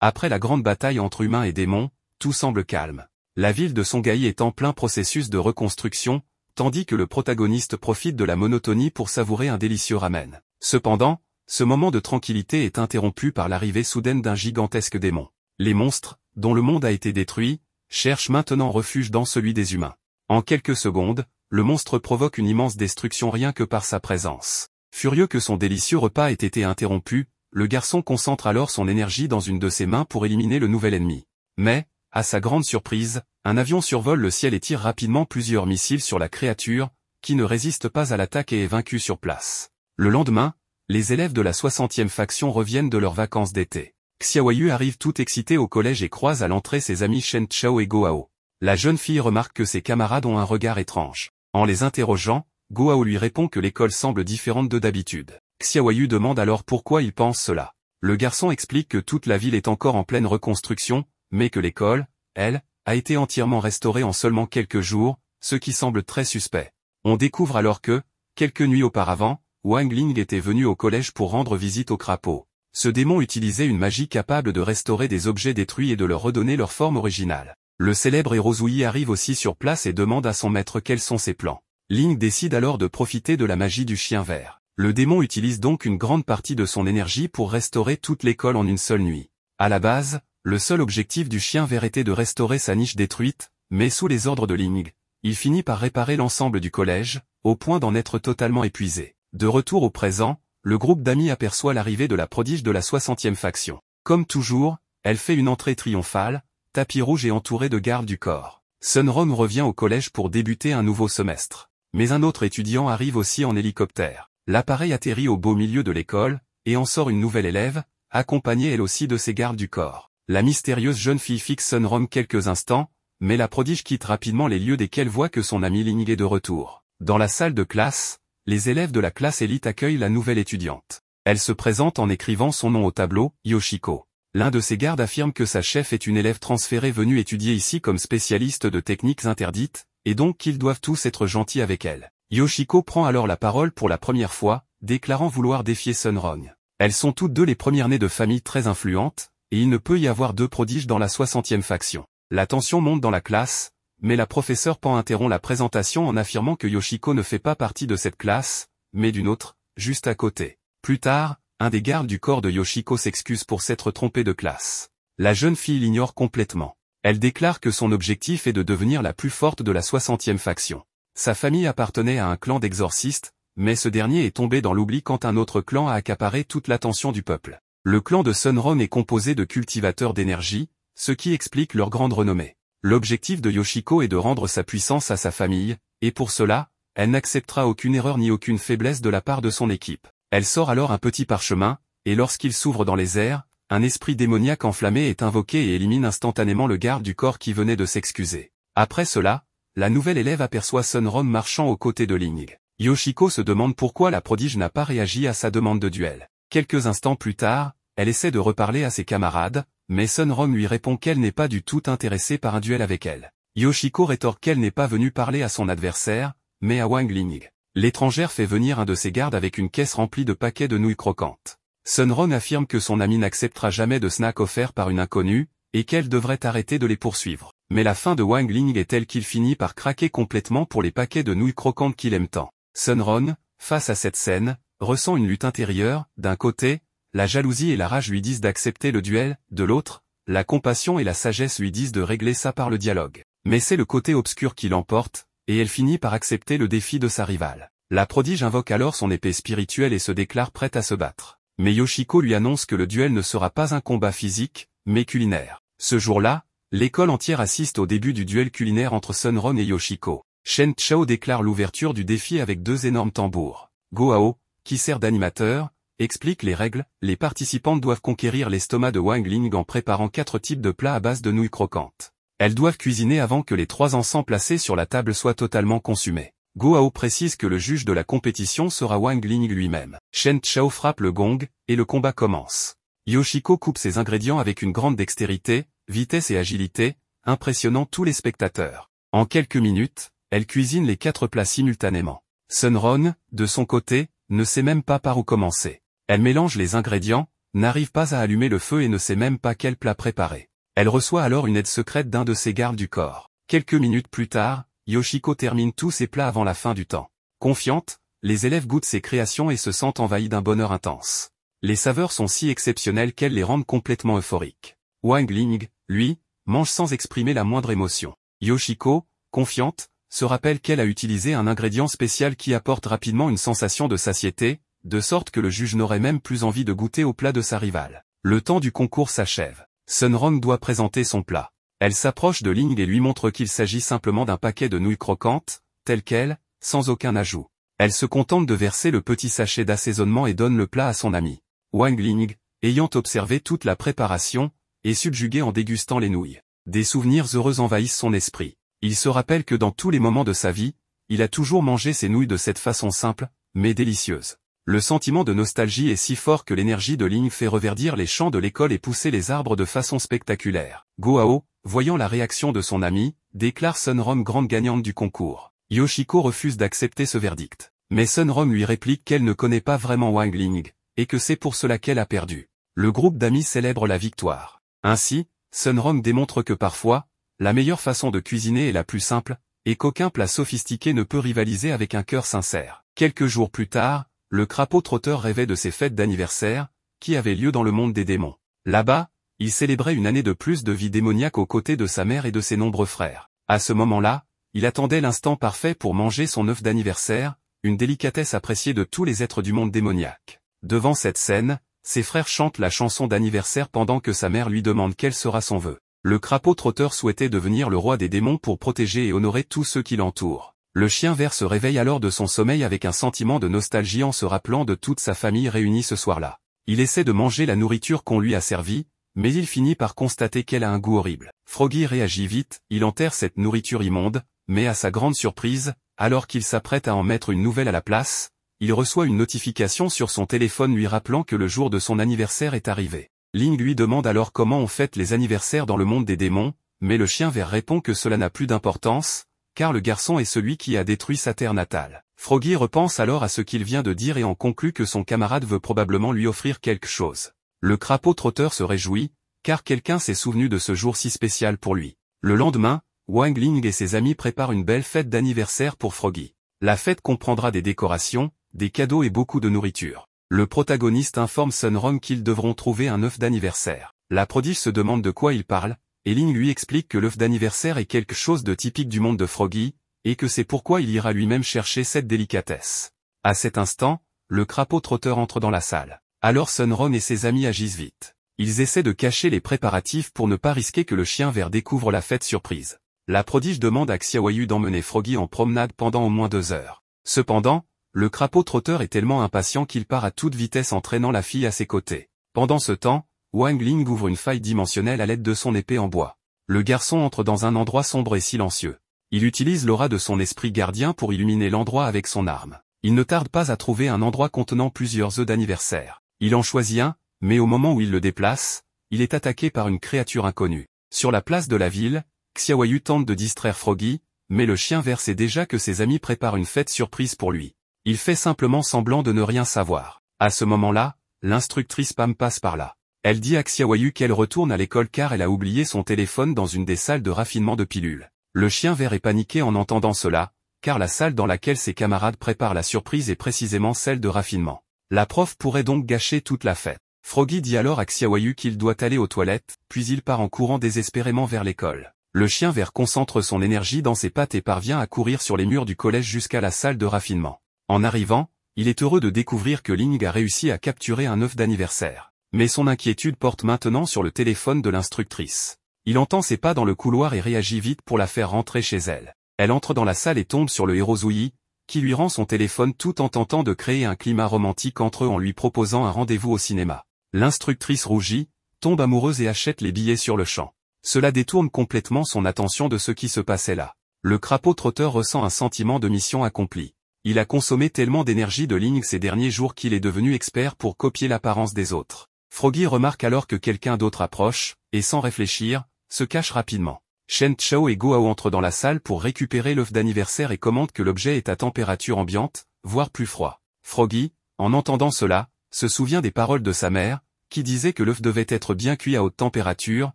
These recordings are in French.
Après la grande bataille entre humains et démons, tout semble calme. La ville de Songhai est en plein processus de reconstruction, tandis que le protagoniste profite de la monotonie pour savourer un délicieux ramen. Cependant, ce moment de tranquillité est interrompu par l'arrivée soudaine d'un gigantesque démon. Les monstres, dont le monde a été détruit, cherchent maintenant refuge dans celui des humains. En quelques secondes, le monstre provoque une immense destruction rien que par sa présence. Furieux que son délicieux repas ait été interrompu, le garçon concentre alors son énergie dans une de ses mains pour éliminer le nouvel ennemi. Mais, à sa grande surprise, un avion survole le ciel et tire rapidement plusieurs missiles sur la créature, qui ne résiste pas à l'attaque et est vaincue sur place. Le lendemain, les élèves de la 60e faction reviennent de leurs vacances d'été. Xiaoyu arrive tout excité au collège et croise à l'entrée ses amis Shen Chao et Gohao. La jeune fille remarque que ses camarades ont un regard étrange. En les interrogeant, Gohao lui répond que l'école semble différente de d'habitude. Xiaoyu demande alors pourquoi il pense cela. Le garçon explique que toute la ville est encore en pleine reconstruction, mais que l'école, elle, a été entièrement restaurée en seulement quelques jours, ce qui semble très suspect. On découvre alors que, quelques nuits auparavant, Wang Ling était venu au collège pour rendre visite au crapaud. Ce démon utilisait une magie capable de restaurer des objets détruits et de leur redonner leur forme originale. Le célèbre héros Zouyi arrive aussi sur place et demande à son maître quels sont ses plans. Ling décide alors de profiter de la magie du chien vert. Le démon utilise donc une grande partie de son énergie pour restaurer toute l'école en une seule nuit. À la base, le seul objectif du chien vert était de restaurer sa niche détruite, mais sous les ordres de Ling, il finit par réparer l'ensemble du collège, au point d'en être totalement épuisé. De retour au présent, le groupe d'amis aperçoit l'arrivée de la prodige de la 60e faction. Comme toujours, elle fait une entrée triomphale, tapis rouge et entourée de gardes du corps. Sunrom revient au collège pour débuter un nouveau semestre. Mais un autre étudiant arrive aussi en hélicoptère. L'appareil atterrit au beau milieu de l'école, et en sort une nouvelle élève, accompagnée elle aussi de ses gardes du corps. La mystérieuse jeune fille fixe Sunrom quelques instants, mais la prodige quitte rapidement les lieux dès qu'elle voit que son ami Ling est de retour. Dans la salle de classe, les élèves de la classe élite accueillent la nouvelle étudiante. Elle se présente en écrivant son nom au tableau, Yoshiko. L'un de ses gardes affirme que sa chef est une élève transférée venue étudier ici comme spécialiste de techniques interdites, et donc qu'ils doivent tous être gentils avec elle. Yoshiko prend alors la parole pour la première fois, déclarant vouloir défier Sunron. Elles sont toutes deux les premières-nées de familles très influentes, et il ne peut y avoir deux prodiges dans la 60e faction. La tension monte dans la classe, mais la professeure Pan interrompt la présentation en affirmant que Yoshiko ne fait pas partie de cette classe, mais d'une autre, juste à côté. Plus tard, un des gardes du corps de Yoshiko s'excuse pour s'être trompé de classe. La jeune fille l'ignore complètement. Elle déclare que son objectif est de devenir la plus forte de la 60e faction. Sa famille appartenait à un clan d'exorcistes, mais ce dernier est tombé dans l'oubli quand un autre clan a accaparé toute l'attention du peuple. Le clan de Sunron est composé de cultivateurs d'énergie, ce qui explique leur grande renommée. L'objectif de Yoshiko est de rendre sa puissance à sa famille, et pour cela, elle n'acceptera aucune erreur ni aucune faiblesse de la part de son équipe. Elle sort alors un petit parchemin, et lorsqu'il s'ouvre dans les airs, un esprit démoniaque enflammé est invoqué et élimine instantanément le garde du corps qui venait de s'excuser. Après cela, la nouvelle élève aperçoit Sunron marchant aux côtés de Ling. Yoshiko se demande pourquoi la prodige n'a pas réagi à sa demande de duel. Quelques instants plus tard, elle essaie de reparler à ses camarades, mais Sunron lui répond qu'elle n'est pas du tout intéressée par un duel avec elle. Yoshiko rétorque qu'elle n'est pas venue parler à son adversaire, mais à Wang Ling. L'étrangère fait venir un de ses gardes avec une caisse remplie de paquets de nouilles croquantes. Sunron affirme que son ami n'acceptera jamais de snacks offerts par une inconnue, et qu'elle devrait arrêter de les poursuivre. Mais la fin de Wang Ling est telle qu'il finit par craquer complètement pour les paquets de nouilles croquantes qu'il aime tant. Sunron, face à cette scène, ressent une lutte intérieure. D'un côté, la jalousie et la rage lui disent d'accepter le duel, de l'autre, la compassion et la sagesse lui disent de régler ça par le dialogue. Mais c'est le côté obscur qui l'emporte, et elle finit par accepter le défi de sa rivale. La prodige invoque alors son épée spirituelle et se déclare prête à se battre. Mais Yoshiko lui annonce que le duel ne sera pas un combat physique, mais culinaire. Ce jour-là, l'école entière assiste au début du duel culinaire entre Sunron et Yoshiko. Shen Chao déclare l'ouverture du défi avec deux énormes tambours. Gohao, qui sert d'animateur, explique les règles. Les participantes doivent conquérir l'estomac de Wang Ling en préparant 4 types de plats à base de nouilles croquantes. Elles doivent cuisiner avant que les 3 encens placés sur la table soient totalement consumés. Gohao précise que le juge de la compétition sera Wang Ling lui-même. Shen Chao frappe le gong, et le combat commence. Yoshiko coupe ses ingrédients avec une grande dextérité, vitesse et agilité, impressionnant tous les spectateurs. En quelques minutes, elle cuisine les 4 plats simultanément. Sunron, de son côté, ne sait même pas par où commencer. Elle mélange les ingrédients, n'arrive pas à allumer le feu et ne sait même pas quel plat préparer. Elle reçoit alors une aide secrète d'un de ses gardes du corps. Quelques minutes plus tard, Yoshiko termine tous ses plats avant la fin du temps. Confiante, les élèves goûtent ses créations et se sentent envahis d'un bonheur intense. Les saveurs sont si exceptionnelles qu'elles les rendent complètement euphoriques. Wang Ling, lui, mange sans exprimer la moindre émotion. Yoshiko, confiante, se rappelle qu'elle a utilisé un ingrédient spécial qui apporte rapidement une sensation de satiété, de sorte que le juge n'aurait même plus envie de goûter au plat de sa rivale. Le temps du concours s'achève. Sunrong doit présenter son plat. Elle s'approche de Ling et lui montre qu'il s'agit simplement d'un paquet de nouilles croquantes, tel quel, sans aucun ajout. Elle se contente de verser le petit sachet d'assaisonnement et donne le plat à son ami. Wang Ling, ayant observé toute la préparation, est subjugué en dégustant les nouilles. Des souvenirs heureux envahissent son esprit. Il se rappelle que dans tous les moments de sa vie, il a toujours mangé ses nouilles de cette façon simple, mais délicieuse. Le sentiment de nostalgie est si fort que l'énergie de Ling fait reverdir les champs de l'école et pousser les arbres de façon spectaculaire. Goao, voyant la réaction de son ami, déclare Sunrong grande gagnante du concours. Yoshiko refuse d'accepter ce verdict. Mais Sunrong lui réplique qu'elle ne connaît pas vraiment Wang Ling, et que c'est pour cela qu'elle a perdu. Le groupe d'amis célèbre la victoire. Ainsi, Sunrong démontre que parfois, la meilleure façon de cuisiner est la plus simple, et qu'aucun plat sophistiqué ne peut rivaliser avec un cœur sincère. Quelques jours plus tard, le crapaud trotteur rêvait de ses fêtes d'anniversaire, qui avaient lieu dans le monde des démons. Là-bas, il célébrait une année de plus de vie démoniaque aux côtés de sa mère et de ses nombreux frères. À ce moment-là, il attendait l'instant parfait pour manger son œuf d'anniversaire, une délicatesse appréciée de tous les êtres du monde démoniaque. Devant cette scène, ses frères chantent la chanson d'anniversaire pendant que sa mère lui demande quel sera son vœu. Le crapaud trotteur souhaitait devenir le roi des démons pour protéger et honorer tous ceux qui l'entourent. Le chien vert se réveille alors de son sommeil avec un sentiment de nostalgie en se rappelant de toute sa famille réunie ce soir-là. Il essaie de manger la nourriture qu'on lui a servie, mais il finit par constater qu'elle a un goût horrible. Froggy réagit vite, il enterre cette nourriture immonde, mais à sa grande surprise, alors qu'il s'apprête à en mettre une nouvelle à la place, il reçoit une notification sur son téléphone lui rappelant que le jour de son anniversaire est arrivé. Ling lui demande alors comment on fête les anniversaires dans le monde des démons, mais le chien vert répond que cela n'a plus d'importance, car le garçon est celui qui a détruit sa terre natale. Froggy repense alors à ce qu'il vient de dire et en conclut que son camarade veut probablement lui offrir quelque chose. Le crapaud trotteur se réjouit, car quelqu'un s'est souvenu de ce jour si spécial pour lui. Le lendemain, Wang Ling et ses amis préparent une belle fête d'anniversaire pour Froggy. La fête comprendra des décorations, des cadeaux et beaucoup de nourriture. Le protagoniste informe Sunrong qu'ils devront trouver un œuf d'anniversaire. La prodige se demande de quoi il parle, et Ling lui explique que l'œuf d'anniversaire est quelque chose de typique du monde de Froggy, et que c'est pourquoi il ira lui-même chercher cette délicatesse. À cet instant, le crapaud trotteur entre dans la salle. Alors Sunrong et ses amis agissent vite. Ils essaient de cacher les préparatifs pour ne pas risquer que le chien vert découvre la fête surprise. La prodige demande à Xiaoyu d'emmener Froggy en promenade pendant au moins 2 heures. Cependant, le crapaud trotteur est tellement impatient qu'il part à toute vitesse entraînant la fille à ses côtés. Pendant ce temps, Wang Ling ouvre une faille dimensionnelle à l'aide de son épée en bois. Le garçon entre dans un endroit sombre et silencieux. Il utilise l'aura de son esprit gardien pour illuminer l'endroit avec son arme. Il ne tarde pas à trouver un endroit contenant plusieurs œufs d'anniversaire. Il en choisit un, mais au moment où il le déplace, il est attaqué par une créature inconnue. Sur la place de la ville, Xiaoyu tente de distraire Froggy, mais le chien vert sait déjà que ses amis préparent une fête surprise pour lui. Il fait simplement semblant de ne rien savoir. À ce moment-là, l'instructrice Pam passe par là. Elle dit à Xiaoyu qu'elle retourne à l'école car elle a oublié son téléphone dans une des salles de raffinement de pilules. Le chien vert est paniqué en entendant cela, car la salle dans laquelle ses camarades préparent la surprise est précisément celle de raffinement. La prof pourrait donc gâcher toute la fête. Froggy dit alors à Xiaoyu qu'il doit aller aux toilettes, puis il part en courant désespérément vers l'école. Le chien vert concentre son énergie dans ses pattes et parvient à courir sur les murs du collège jusqu'à la salle de raffinement. En arrivant, il est heureux de découvrir que Ling a réussi à capturer un œuf d'anniversaire. Mais son inquiétude porte maintenant sur le téléphone de l'instructrice. Il entend ses pas dans le couloir et réagit vite pour la faire rentrer chez elle. Elle entre dans la salle et tombe sur le héros Zouyi, qui lui rend son téléphone tout en tentant de créer un climat romantique entre eux en lui proposant un rendez-vous au cinéma. L'instructrice rougit, tombe amoureuse et achète les billets sur le champ. Cela détourne complètement son attention de ce qui se passait là. Le crapaud trotteur ressent un sentiment de mission accomplie. Il a consommé tellement d'énergie de Ling ces derniers jours qu'il est devenu expert pour copier l'apparence des autres. Froggy remarque alors que quelqu'un d'autre approche, et sans réfléchir, se cache rapidement. Shen Chao et Goao entrent dans la salle pour récupérer l'œuf d'anniversaire et commentent que l'objet est à température ambiante, voire plus froid. Froggy, en entendant cela, se souvient des paroles de sa mère, qui disait que l'œuf devait être bien cuit à haute température,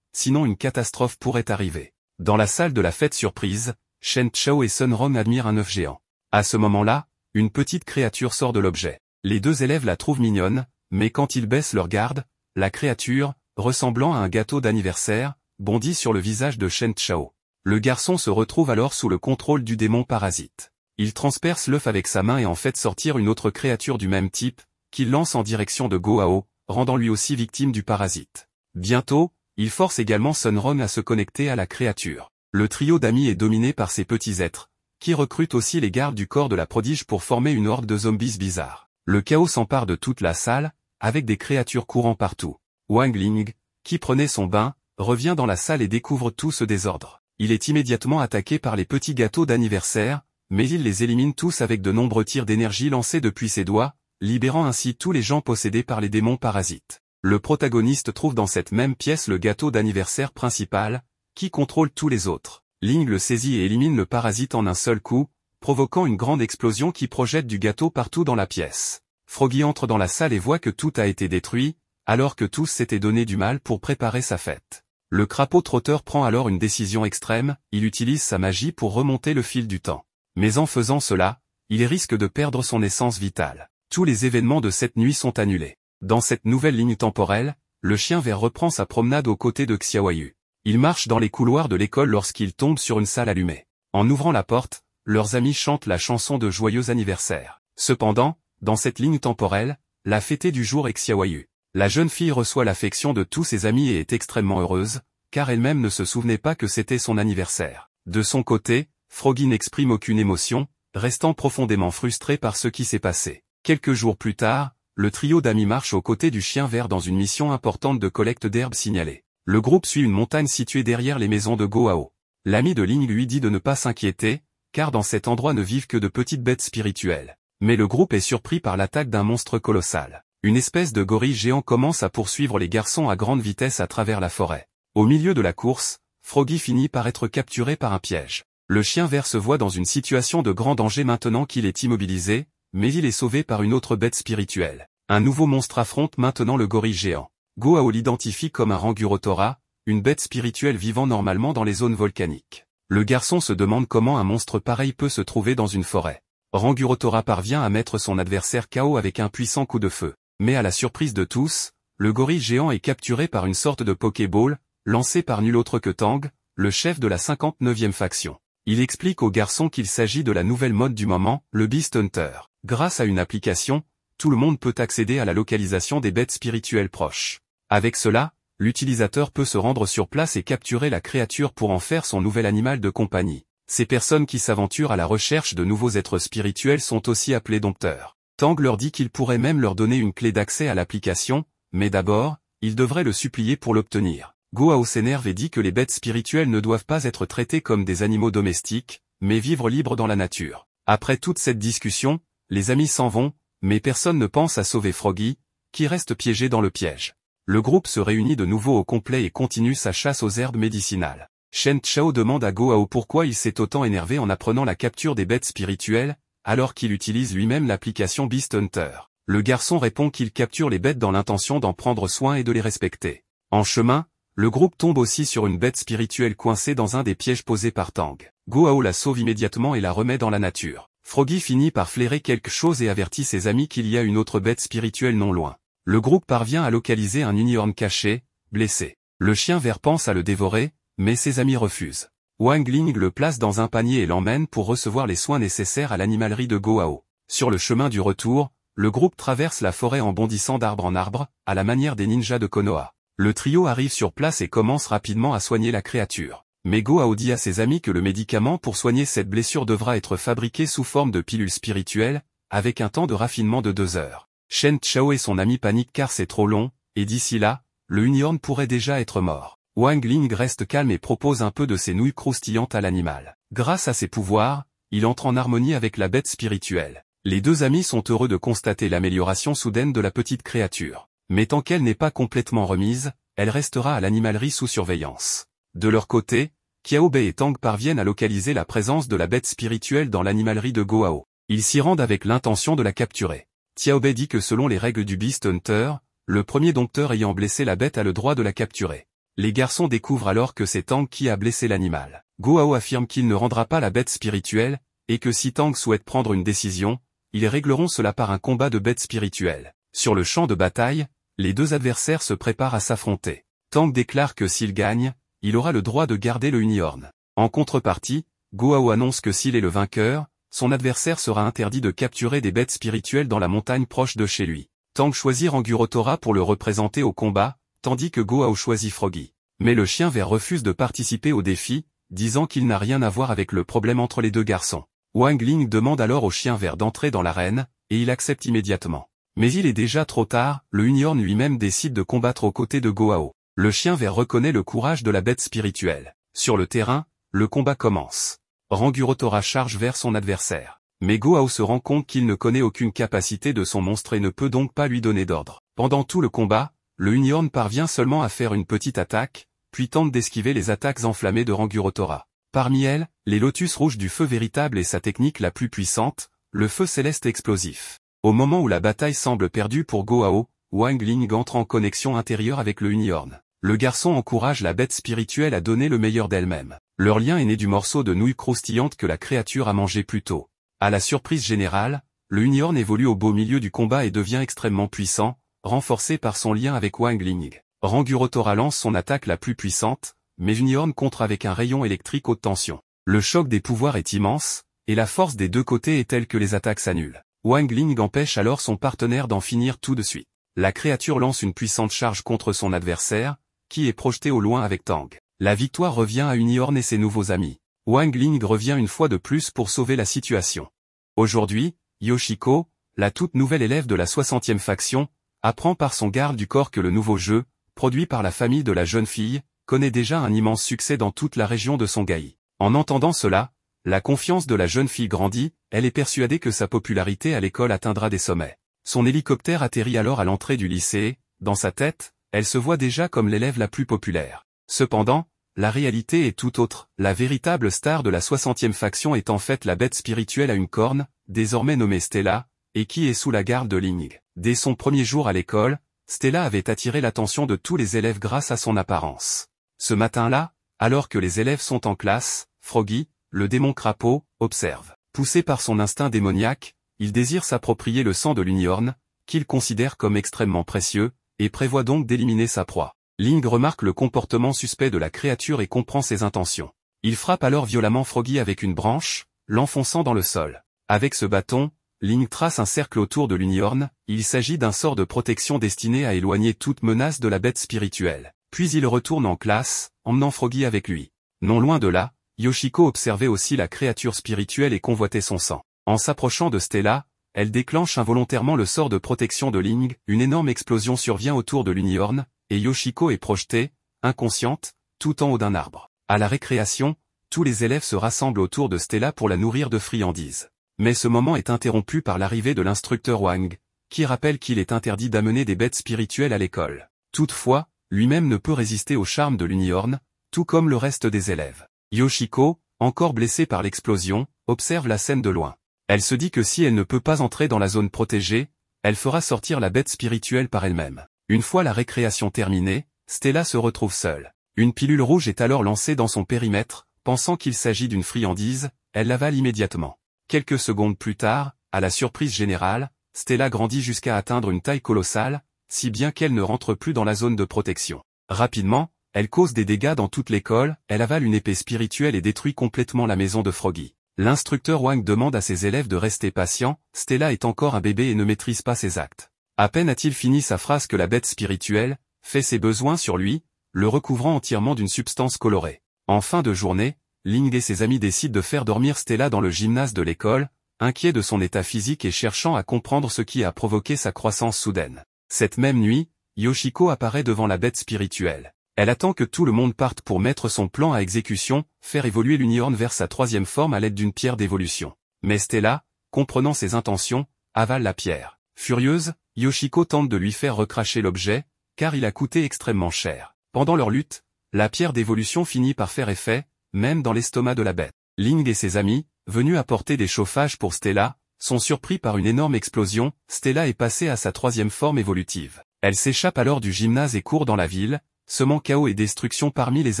sinon une catastrophe pourrait arriver. Dans la salle de la fête surprise, Shen Chao et Sun Rong admirent un œuf géant. À ce moment-là, une petite créature sort de l'objet. Les deux élèves la trouvent mignonne, mais quand ils baissent leur garde, la créature, ressemblant à un gâteau d'anniversaire, bondit sur le visage de Shen Chao. Le garçon se retrouve alors sous le contrôle du démon parasite. Il transperce l'œuf avec sa main et en fait sortir une autre créature du même type, qu'il lance en direction de Gohao, rendant lui aussi victime du parasite. Bientôt, il force également Sun Rong à se connecter à la créature. Le trio d'amis est dominé par ces petits êtres, qui recrutent aussi les gardes du corps de la prodige pour former une horde de zombies bizarres. Le chaos s'empare de toute la salle, avec des créatures courant partout. Wang Ling, qui prenait son bain, revient dans la salle et découvre tout ce désordre. Il est immédiatement attaqué par les petits gâteaux d'anniversaire, mais il les élimine tous avec de nombreux tirs d'énergie lancés depuis ses doigts, libérant ainsi tous les gens possédés par les démons parasites. Le protagoniste trouve dans cette même pièce le gâteau d'anniversaire principal, qui contrôle tous les autres. Ling le saisit et élimine le parasite en un seul coup, provoquant une grande explosion qui projette du gâteau partout dans la pièce. Froggy entre dans la salle et voit que tout a été détruit, alors que tous s'étaient donné du mal pour préparer sa fête. Le crapaud trotteur prend alors une décision extrême, il utilise sa magie pour remonter le fil du temps. Mais en faisant cela, il risque de perdre son essence vitale. Tous les événements de cette nuit sont annulés. Dans cette nouvelle ligne temporelle, le chien vert reprend sa promenade aux côtés de Xiaoyu. Il marche dans les couloirs de l'école lorsqu'il tombe sur une salle allumée. En ouvrant la porte, leurs amis chantent la chanson de joyeux anniversaire. Cependant, dans cette ligne temporelle, la fêtée du jour est Xiaoyu. La jeune fille reçoit l'affection de tous ses amis et est extrêmement heureuse, car elle-même ne se souvenait pas que c'était son anniversaire. De son côté, Froggy n'exprime aucune émotion, restant profondément frustré par ce qui s'est passé. Quelques jours plus tard, le trio d'amis marche aux côtés du chien vert dans une mission importante de collecte d'herbes signalée. Le groupe suit une montagne située derrière les maisons de Gohao. L'ami de Ling lui dit de ne pas s'inquiéter, car dans cet endroit ne vivent que de petites bêtes spirituelles. Mais le groupe est surpris par l'attaque d'un monstre colossal. Une espèce de gorille géant commence à poursuivre les garçons à grande vitesse à travers la forêt. Au milieu de la course, Froggy finit par être capturé par un piège. Le chien vert se voit dans une situation de grand danger maintenant qu'il est immobilisé, mais il est sauvé par une autre bête spirituelle. Un nouveau monstre affronte maintenant le gorille géant. Gohao l'identifie comme un Rangurotora, une bête spirituelle vivant normalement dans les zones volcaniques. Le garçon se demande comment un monstre pareil peut se trouver dans une forêt. Rangurotora parvient à mettre son adversaire KO avec un puissant coup de feu. Mais à la surprise de tous, le gorille géant est capturé par une sorte de Pokéball, lancé par nul autre que Tang, le chef de la 59e faction. Il explique au garçon qu'il s'agit de la nouvelle mode du moment, le Beast Hunter. Grâce à une application, tout le monde peut accéder à la localisation des bêtes spirituelles proches. Avec cela, l'utilisateur peut se rendre sur place et capturer la créature pour en faire son nouvel animal de compagnie. Ces personnes qui s'aventurent à la recherche de nouveaux êtres spirituels sont aussi appelés dompteurs. Tang leur dit qu'il pourrait même leur donner une clé d'accès à l'application, mais d'abord, ils devraient le supplier pour l'obtenir. Gohao s'énerve et dit que les bêtes spirituelles ne doivent pas être traitées comme des animaux domestiques, mais vivre libres dans la nature. Après toute cette discussion, les amis s'en vont, mais personne ne pense à sauver Froggy, qui reste piégé dans le piège. Le groupe se réunit de nouveau au complet et continue sa chasse aux herbes médicinales. Shen Chao demande à Gohao pourquoi il s'est autant énervé en apprenant la capture des bêtes spirituelles, alors qu'il utilise lui-même l'application Beast Hunter. Le garçon répond qu'il capture les bêtes dans l'intention d'en prendre soin et de les respecter. En chemin, le groupe tombe aussi sur une bête spirituelle coincée dans un des pièges posés par Tang. Gohao la sauve immédiatement et la remet dans la nature. Froggy finit par flairer quelque chose et avertit ses amis qu'il y a une autre bête spirituelle non loin. Le groupe parvient à localiser un unicorn caché, blessé. Le chien vert pense à le dévorer, mais ses amis refusent. Wang Ling le place dans un panier et l'emmène pour recevoir les soins nécessaires à l'animalerie de Gohao. Sur le chemin du retour, le groupe traverse la forêt en bondissant d'arbre en arbre, à la manière des ninjas de Konoha. Le trio arrive sur place et commence rapidement à soigner la créature. Mais Gohao dit à ses amis que le médicament pour soigner cette blessure devra être fabriqué sous forme de pilule spirituelle, avec un temps de raffinement de 2 heures. Shen Chao et son ami paniquent car c'est trop long, et d'ici là, le unicorn pourrait déjà être mort. Wang Ling reste calme et propose un peu de ses nouilles croustillantes à l'animal. Grâce à ses pouvoirs, il entre en harmonie avec la bête spirituelle. Les deux amis sont heureux de constater l'amélioration soudaine de la petite créature. Mais tant qu'elle n'est pas complètement remise, elle restera à l'animalerie sous surveillance. De leur côté, Xiaobei et Tang parviennent à localiser la présence de la bête spirituelle dans l'animalerie de Gohao. Ils s'y rendent avec l'intention de la capturer. Xiaobei dit que selon les règles du Beast Hunter, le premier dompteur ayant blessé la bête a le droit de la capturer. Les garçons découvrent alors que c'est Tang qui a blessé l'animal. Goao affirme qu'il ne rendra pas la bête spirituelle, et que si Tang souhaite prendre une décision, ils régleront cela par un combat de bêtes spirituelles. Sur le champ de bataille, les deux adversaires se préparent à s'affronter. Tang déclare que s'il gagne, il aura le droit de garder le unicorn. En contrepartie, Goao annonce que s'il est le vainqueur, son adversaire sera interdit de capturer des bêtes spirituelles dans la montagne proche de chez lui. Tang choisit Rangurotora pour le représenter au combat, tandis que Goao choisit Froggy. Mais le chien vert refuse de participer au défi, disant qu'il n'a rien à voir avec le problème entre les deux garçons. Wang Ling demande alors au chien vert d'entrer dans l'arène, et il accepte immédiatement. Mais il est déjà trop tard, le unicorn lui-même décide de combattre aux côtés de Goao. Le chien vert reconnaît le courage de la bête spirituelle. Sur le terrain, le combat commence. Rangurotora charge vers son adversaire. Mais Goao se rend compte qu'il ne connaît aucune capacité de son monstre et ne peut donc pas lui donner d'ordre. Pendant tout le combat, le unicorn parvient seulement à faire une petite attaque, puis tente d'esquiver les attaques enflammées de Rangurotora. Parmi elles, les lotus rouges du feu véritable est sa technique la plus puissante, le feu céleste explosif. Au moment où la bataille semble perdue pour Goao, Wang Ling entre en connexion intérieure avec le unicorn. Le garçon encourage la bête spirituelle à donner le meilleur d'elle-même. Leur lien est né du morceau de nouilles croustillantes que la créature a mangé plus tôt. À la surprise générale, le unicorn évolue au beau milieu du combat et devient extrêmement puissant, renforcé par son lien avec Wang Ling. Rangurotora lance son attaque la plus puissante, mais unicorn contre avec un rayon électrique haute tension. Le choc des pouvoirs est immense, et la force des deux côtés est telle que les attaques s'annulent. Wang Ling empêche alors son partenaire d'en finir tout de suite. La créature lance une puissante charge contre son adversaire, qui est projeté au loin avec Tang. La victoire revient à Unicorn et ses nouveaux amis. Wang Ling revient une fois de plus pour sauver la situation. Aujourd'hui, Yoshiko, la toute nouvelle élève de la 60e faction, apprend par son garde du corps que le nouveau jeu, produit par la famille de la jeune fille, connaît déjà un immense succès dans toute la région de Songhai. En entendant cela, la confiance de la jeune fille grandit, elle est persuadée que sa popularité à l'école atteindra des sommets. Son hélicoptère atterrit alors à l'entrée du lycée, dans sa tête, elle se voit déjà comme l'élève la plus populaire. Cependant, la réalité est tout autre, la véritable star de la 60e faction est en fait la bête spirituelle à une corne, désormais nommée Stella, et qui est sous la garde de Ling. Dès son premier jour à l'école, Stella avait attiré l'attention de tous les élèves grâce à son apparence. Ce matin-là, alors que les élèves sont en classe, Froggy, le démon crapaud, observe. Poussé par son instinct démoniaque, il désire s'approprier le sang de l'unicorn, qu'il considère comme extrêmement précieux, et prévoit donc d'éliminer sa proie. Ling remarque le comportement suspect de la créature et comprend ses intentions. Il frappe alors violemment Froggy avec une branche, l'enfonçant dans le sol. Avec ce bâton, Ling trace un cercle autour de l'unicorn, il s'agit d'un sort de protection destiné à éloigner toute menace de la bête spirituelle. Puis il retourne en classe, emmenant Froggy avec lui. Non loin de là, Yoshiko observait aussi la créature spirituelle et convoitait son sang. En s'approchant de Stella, elle déclenche involontairement le sort de protection de Ling, une énorme explosion survient autour de l'unicorn, et Yoshiko est projetée, inconsciente, tout en haut d'un arbre. À la récréation, tous les élèves se rassemblent autour de Stella pour la nourrir de friandises. Mais ce moment est interrompu par l'arrivée de l'instructeur Wang, qui rappelle qu'il est interdit d'amener des bêtes spirituelles à l'école. Toutefois, lui-même ne peut résister au charme de l'unicorn, tout comme le reste des élèves. Yoshiko, encore blessée par l'explosion, observe la scène de loin. Elle se dit que si elle ne peut pas entrer dans la zone protégée, elle fera sortir la bête spirituelle par elle-même. Une fois la récréation terminée, Stella se retrouve seule. Une pilule rouge est alors lancée dans son périmètre, pensant qu'il s'agit d'une friandise, elle l'avale immédiatement. Quelques secondes plus tard, à la surprise générale, Stella grandit jusqu'à atteindre une taille colossale, si bien qu'elle ne rentre plus dans la zone de protection. Rapidement, elle cause des dégâts dans toute l'école, elle avale une épée spirituelle et détruit complètement la maison de Froggy. L'instructeur Wang demande à ses élèves de rester patients, Stella est encore un bébé et ne maîtrise pas ses actes. À peine a-t-il fini sa phrase que la bête spirituelle fait ses besoins sur lui, le recouvrant entièrement d'une substance colorée. En fin de journée, Ling et ses amis décident de faire dormir Stella dans le gymnase de l'école, inquiets de son état physique et cherchant à comprendre ce qui a provoqué sa croissance soudaine. Cette même nuit, Yoshiko apparaît devant la bête spirituelle. Elle attend que tout le monde parte pour mettre son plan à exécution, faire évoluer l'unicorn vers sa troisième forme à l'aide d'une pierre d'évolution. Mais Stella, comprenant ses intentions, avale la pierre. Furieuse, Yoshiko tente de lui faire recracher l'objet, car il a coûté extrêmement cher. Pendant leur lutte, la pierre d'évolution finit par faire effet, même dans l'estomac de la bête. Ling et ses amis, venus apporter des chauffages pour Stella, sont surpris par une énorme explosion, Stella est passée à sa troisième forme évolutive. Elle s'échappe alors du gymnase et court dans la ville, semant chaos et destruction parmi les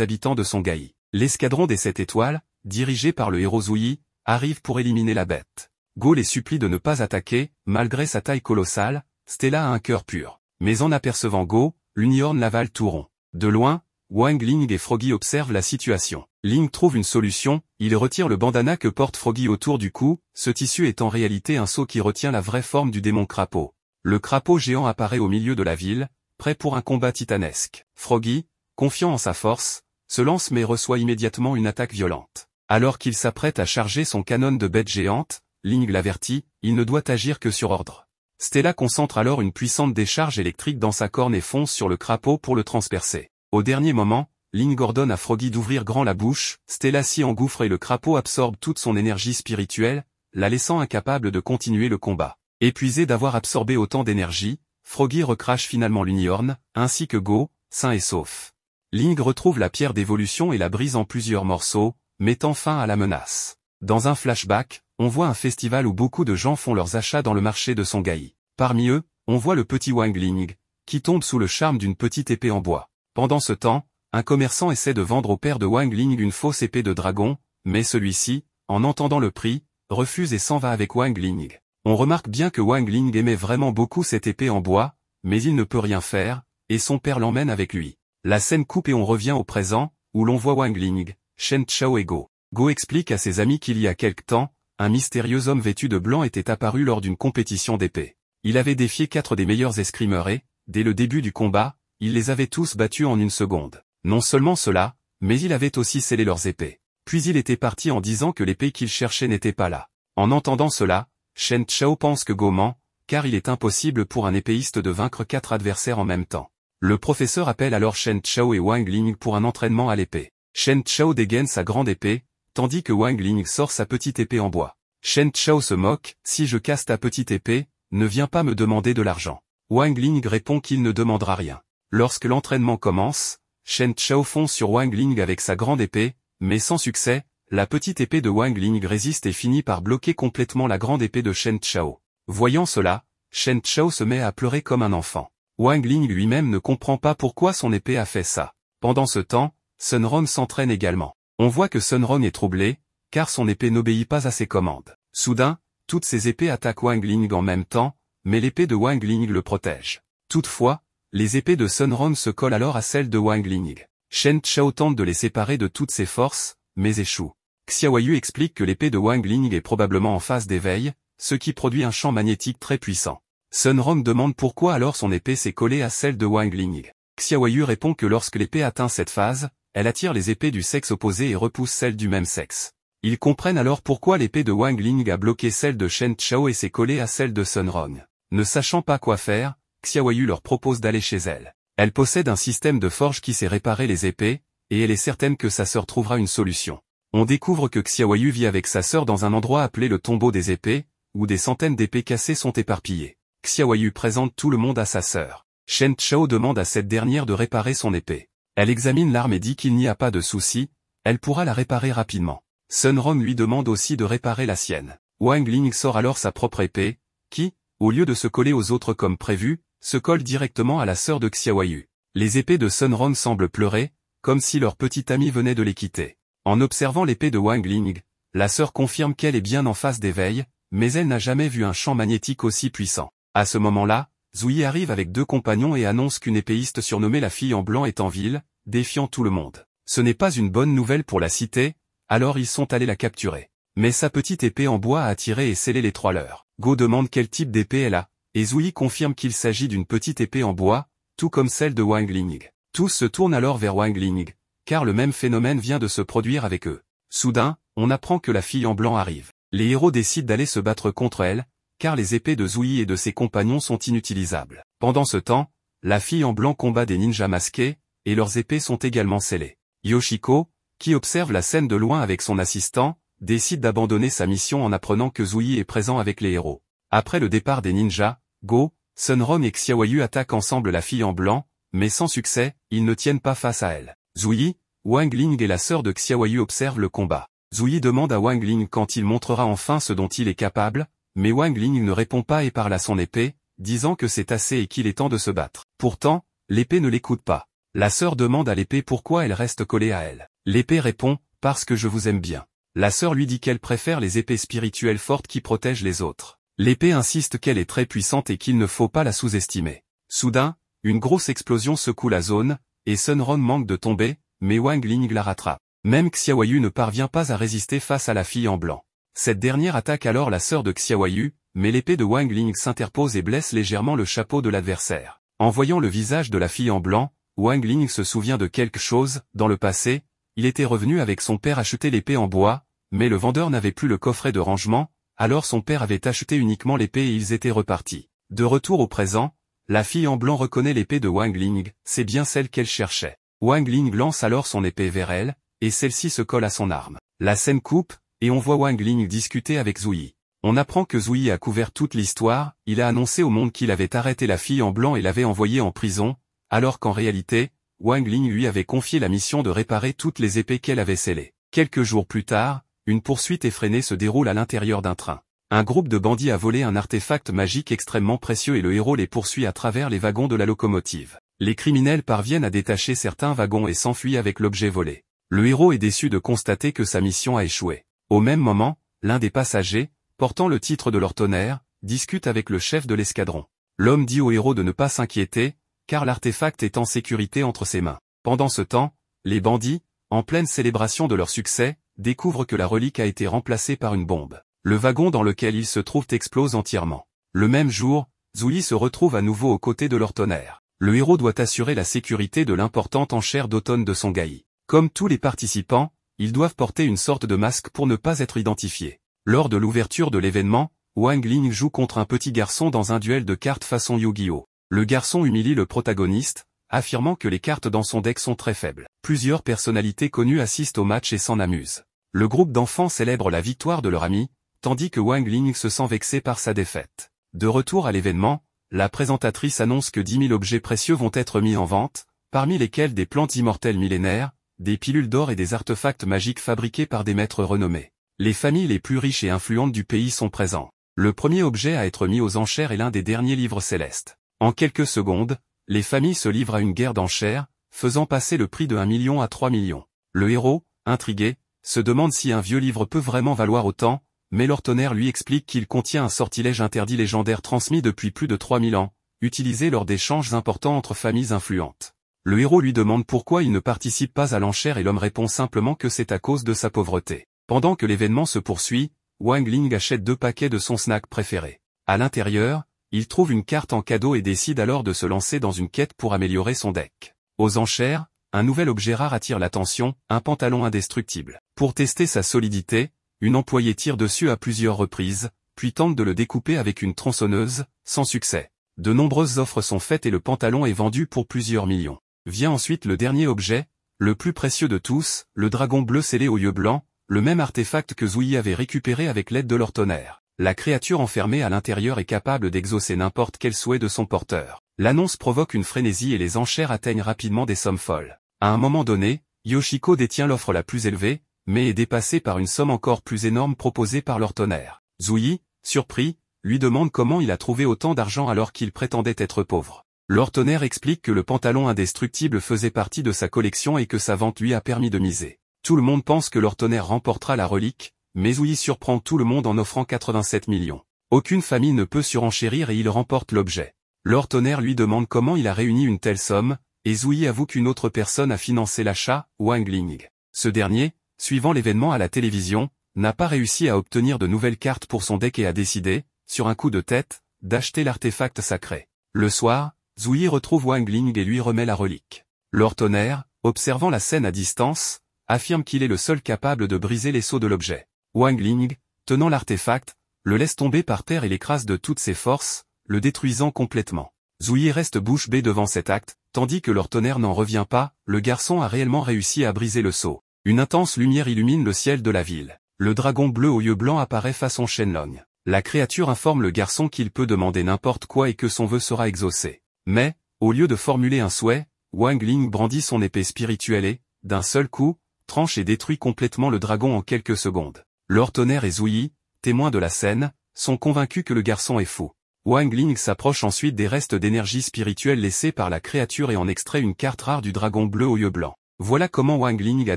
habitants de Songhai. L'escadron des 7 étoiles, dirigé par le héros Zouyi, arrive pour éliminer la bête. Go les supplie de ne pas attaquer, malgré sa taille colossale, Stella a un cœur pur. Mais en apercevant Go, l'Unicorn l'avale tout rond. De loin, Wang Ling et Froggy observent la situation. Ling trouve une solution, il retire le bandana que porte Froggy autour du cou, ce tissu est en réalité un sceau qui retient la vraie forme du démon crapaud. Le crapaud géant apparaît au milieu de la ville, prêt pour un combat titanesque. Froggy, confiant en sa force, se lance mais reçoit immédiatement une attaque violente. Alors qu'il s'apprête à charger son canon de bête géante, Ling l'avertit, il ne doit agir que sur ordre. Stella concentre alors une puissante décharge électrique dans sa corne et fonce sur le crapaud pour le transpercer. Au dernier moment, Ling ordonne à Froggy d'ouvrir grand la bouche, Stella s'y engouffre et le crapaud absorbe toute son énergie spirituelle, la laissant incapable de continuer le combat. Épuisé d'avoir absorbé autant d'énergie, Froggy recrache finalement l'Unicorn, ainsi que Go, sain et sauf. Ling retrouve la pierre d'évolution et la brise en plusieurs morceaux, mettant fin à la menace. Dans un flashback, on voit un festival où beaucoup de gens font leurs achats dans le marché de Songhai. Parmi eux, on voit le petit Wang Ling, qui tombe sous le charme d'une petite épée en bois. Pendant ce temps, un commerçant essaie de vendre au père de Wang Ling une fausse épée de dragon, mais celui-ci, en entendant le prix, refuse et s'en va avec Wang Ling. On remarque bien que Wang Ling aimait vraiment beaucoup cette épée en bois, mais il ne peut rien faire, et son père l'emmène avec lui. La scène coupe et on revient au présent, où l'on voit Wang Ling, Shen Chao et Go. Go explique à ses amis qu'il y a quelque temps, un mystérieux homme vêtu de blanc était apparu lors d'une compétition d'épée. Il avait défié 4 des meilleurs escrimeurs et, dès le début du combat, il les avait tous battus en une seconde. Non seulement cela, mais il avait aussi scellé leurs épées. Puis il était parti en disant que l'épée qu'il cherchait n'était pas là. En entendant cela, Shen Chao pense que Go ment, car il est impossible pour un épéiste de vaincre 4 adversaires en même temps. Le professeur appelle alors Shen Chao et Wang Ling pour un entraînement à l'épée. Shen Chao dégaine sa grande épée, tandis que Wang Ling sort sa petite épée en bois. Shen Chao se moque, si je casse ta petite épée, ne viens pas me demander de l'argent. Wang Ling répond qu'il ne demandera rien. Lorsque l'entraînement commence, Shen Chao fonce sur Wang Ling avec sa grande épée, mais sans succès, la petite épée de Wang Ling résiste et finit par bloquer complètement la grande épée de Shen Chao. Voyant cela, Shen Chao se met à pleurer comme un enfant. Wang Ling lui-même ne comprend pas pourquoi son épée a fait ça. Pendant ce temps, Sun Ron s'entraîne également. On voit que Sun Ron est troublé, car son épée n'obéit pas à ses commandes. Soudain, toutes ses épées attaquent Wang Ling en même temps, mais l'épée de Wang Ling le protège. Toutefois, les épées de Sun Ron se collent alors à celles de Wang Ling. Shen Chao tente de les séparer de toutes ses forces, mais échoue. Xiaoyu explique que l'épée de Wang Ling est probablement en phase d'éveil, ce qui produit un champ magnétique très puissant. Sun Ron demande pourquoi alors son épée s'est collée à celle de Wang Ling. Xiaoyu répond que lorsque l'épée atteint cette phase, elle attire les épées du sexe opposé et repousse celles du même sexe. Ils comprennent alors pourquoi l'épée de Wang Ling a bloqué celle de Shen Chao et s'est collée à celle de Sun Ron. Ne sachant pas quoi faire, Xiaoyu leur propose d'aller chez elle. Elle possède un système de forge qui sait réparer les épées, et elle est certaine que sa sœur trouvera une solution. On découvre que Xiaoyu vit avec sa sœur dans un endroit appelé le tombeau des épées, où des centaines d'épées cassées sont éparpillées. Xiaoyu présente tout le monde à sa sœur. Shen Chao demande à cette dernière de réparer son épée. Elle examine l'arme et dit qu'il n'y a pas de souci, elle pourra la réparer rapidement. Sun Ron lui demande aussi de réparer la sienne. Wang Ling sort alors sa propre épée, qui, au lieu de se coller aux autres comme prévu, se colle directement à la sœur de Xiaoyu. Les épées de Sun Ron semblent pleurer, comme si leur petite amie venait de les quitter. En observant l'épée de Wang Ling, la sœur confirme qu'elle est bien en phase d'éveil, mais elle n'a jamais vu un champ magnétique aussi puissant. À ce moment-là, Zouyi arrive avec 2 compagnons et annonce qu'une épéiste surnommée la fille en blanc est en ville, défiant tout le monde. Ce n'est pas une bonne nouvelle pour la cité, alors ils sont allés la capturer. Mais sa petite épée en bois a attiré et scellé les 3 leurs. Go demande quel type d'épée elle a, et Zouyi confirme qu'il s'agit d'une petite épée en bois, tout comme celle de Wang Ling. Tous se tournent alors vers Wang Ling, car le même phénomène vient de se produire avec eux. Soudain, on apprend que la fille en blanc arrive. Les héros décident d'aller se battre contre elle, car les épées de Zouyi et de ses compagnons sont inutilisables. Pendant ce temps, la fille en blanc combat des ninjas masqués, et leurs épées sont également scellées. Yoshiko, qui observe la scène de loin avec son assistant, décide d'abandonner sa mission en apprenant que Zouyi est présent avec les héros. Après le départ des ninjas, Go, Sun Ron et Xiaoyu attaquent ensemble la fille en blanc, mais sans succès, ils ne tiennent pas face à elle. Zouyi, Wang Ling et la sœur de Xiaoyu observent le combat. Zouyi demande à Wang Ling quand il montrera enfin ce dont il est capable, mais Wang Ling ne répond pas et parle à son épée, disant que c'est assez et qu'il est temps de se battre. Pourtant, l'épée ne l'écoute pas. La sœur demande à l'épée pourquoi elle reste collée à elle. L'épée répond, parce que je vous aime bien. La sœur lui dit qu'elle préfère les épées spirituelles fortes qui protègent les autres. L'épée insiste qu'elle est très puissante et qu'il ne faut pas la sous-estimer. Soudain, une grosse explosion secoue la zone, et Sun Ron manque de tomber, mais Wang Ling la rattrape. Même Xiaoyu ne parvient pas à résister face à la fille en blanc. Cette dernière attaque alors la sœur de Xiaoyu, mais l'épée de Wang Ling s'interpose et blesse légèrement le chapeau de l'adversaire. En voyant le visage de la fille en blanc, Wang Ling se souvient de quelque chose. Dans le passé, il était revenu avec son père acheter l'épée en bois, mais le vendeur n'avait plus le coffret de rangement, alors son père avait acheté uniquement l'épée et ils étaient repartis. De retour au présent, la fille en blanc reconnaît l'épée de Wang Ling, c'est bien celle qu'elle cherchait. Wang Ling lance alors son épée vers elle, et celle-ci se colle à son arme. La scène coupe, et on voit Wang Ling discuter avec Zhu Yi. On apprend que Zhu Yi a couvert toute l'histoire, il a annoncé au monde qu'il avait arrêté la fille en blanc et l'avait envoyée en prison, alors qu'en réalité, Wang Ling lui avait confié la mission de réparer toutes les épées qu'elle avait scellées. Quelques jours plus tard, une poursuite effrénée se déroule à l'intérieur d'un train. Un groupe de bandits a volé un artefact magique extrêmement précieux et le héros les poursuit à travers les wagons de la locomotive. Les criminels parviennent à détacher certains wagons et s'enfuient avec l'objet volé. Le héros est déçu de constater que sa mission a échoué. Au même moment, l'un des passagers, portant le titre de Lord Tonnerre, discute avec le chef de l'escadron. L'homme dit au héros de ne pas s'inquiéter, car l'artefact est en sécurité entre ses mains. Pendant ce temps, les bandits, en pleine célébration de leur succès, découvrent que la relique a été remplacée par une bombe. Le wagon dans lequel ils se trouvent explose entièrement. Le même jour, Zhu Yi se retrouve à nouveau aux côtés de Lord Tonnerre. Le héros doit assurer la sécurité de l'importante enchère d'automne de Songhai. Comme tous les participants, ils doivent porter une sorte de masque pour ne pas être identifiés. Lors de l'ouverture de l'événement, Wang Ling joue contre un petit garçon dans un duel de cartes façon Yu-Gi-Oh! Le garçon humilie le protagoniste, affirmant que les cartes dans son deck sont très faibles. Plusieurs personnalités connues assistent au match et s'en amusent. Le groupe d'enfants célèbre la victoire de leur ami, tandis que Wang Ling se sent vexé par sa défaite. De retour à l'événement, la présentatrice annonce que 10 000 objets précieux vont être mis en vente, parmi lesquels des plantes immortelles millénaires, des pilules d'or et des artefacts magiques fabriqués par des maîtres renommés. Les familles les plus riches et influentes du pays sont présents. Le premier objet à être mis aux enchères est l'un des derniers livres célestes. En quelques secondes, les familles se livrent à une guerre d'enchères, faisant passer le prix de 1 million à 3 millions. Le héros, intrigué, se demande si un vieux livre peut vraiment valoir autant, mais Lord Tonnerre lui explique qu'il contient un sortilège interdit légendaire transmis depuis plus de 3000 ans, utilisé lors d'échanges importants entre familles influentes. Le héros lui demande pourquoi il ne participe pas à l'enchère et l'homme répond simplement que c'est à cause de sa pauvreté. Pendant que l'événement se poursuit, Wang Ling achète 2 paquets de son snack préféré. À l'intérieur, il trouve une carte en cadeau et décide alors de se lancer dans une quête pour améliorer son deck. Aux enchères, un nouvel objet rare attire l'attention, un pantalon indestructible. Pour tester sa solidité, une employée tire dessus à plusieurs reprises, puis tente de le découper avec une tronçonneuse, sans succès. De nombreuses offres sont faites et le pantalon est vendu pour plusieurs millions. Vient ensuite le dernier objet, le plus précieux de tous, le dragon bleu scellé aux yeux blancs, le même artefact que Zhu Yi avait récupéré avec l'aide de Lord Tonnerre. La créature enfermée à l'intérieur est capable d'exaucer n'importe quel souhait de son porteur. L'annonce provoque une frénésie et les enchères atteignent rapidement des sommes folles. À un moment donné, Yoshiko détient l'offre la plus élevée, mais est dépassé par une somme encore plus énorme proposée par Lord Tonnerre. Zhu Yi, surpris, lui demande comment il a trouvé autant d'argent alors qu'il prétendait être pauvre. Lord Tonnerre explique que le pantalon indestructible faisait partie de sa collection et que sa vente lui a permis de miser. Tout le monde pense que Lord Tonnerre remportera la relique, mais Zhu Yi surprend tout le monde en offrant 87 millions. Aucune famille ne peut surenchérir et il remporte l'objet. Lord Tonnerre lui demande comment il a réuni une telle somme, et Zhu Yi avoue qu'une autre personne a financé l'achat, Wang Ling. Ce dernier, suivant l'événement à la télévision, n'a pas réussi à obtenir de nouvelles cartes pour son deck et a décidé, sur un coup de tête, d'acheter l'artefact sacré. Le soir, Zhu Yi retrouve Wang Ling et lui remet la relique. Lord Tonnerre, observant la scène à distance, affirme qu'il est le seul capable de briser les sceaux de l'objet. Wang Ling, tenant l'artefact, le laisse tomber par terre et l'écrase de toutes ses forces, le détruisant complètement. Zhu Yi reste bouche bée devant cet acte, tandis que Lord Tonnerre n'en revient pas, le garçon a réellement réussi à briser le sceau. Une intense lumière illumine le ciel de la ville. Le dragon bleu aux yeux blancs apparaît façon Shenlong. La créature informe le garçon qu'il peut demander n'importe quoi et que son vœu sera exaucé. Mais, au lieu de formuler un souhait, Wang Ling brandit son épée spirituelle et, d'un seul coup, tranche et détruit complètement le dragon en quelques secondes. Lord Tonnerre et Zhu Yi, témoins de la scène, sont convaincus que le garçon est fou. Wang Ling s'approche ensuite des restes d'énergie spirituelle laissés par la créature et en extrait une carte rare du dragon bleu aux yeux blancs. Voilà comment Wang Ling a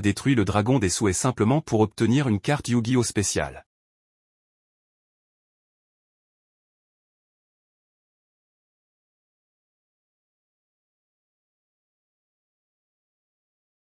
détruit le dragon des souhaits simplement pour obtenir une carte Yu-Gi-Oh spéciale.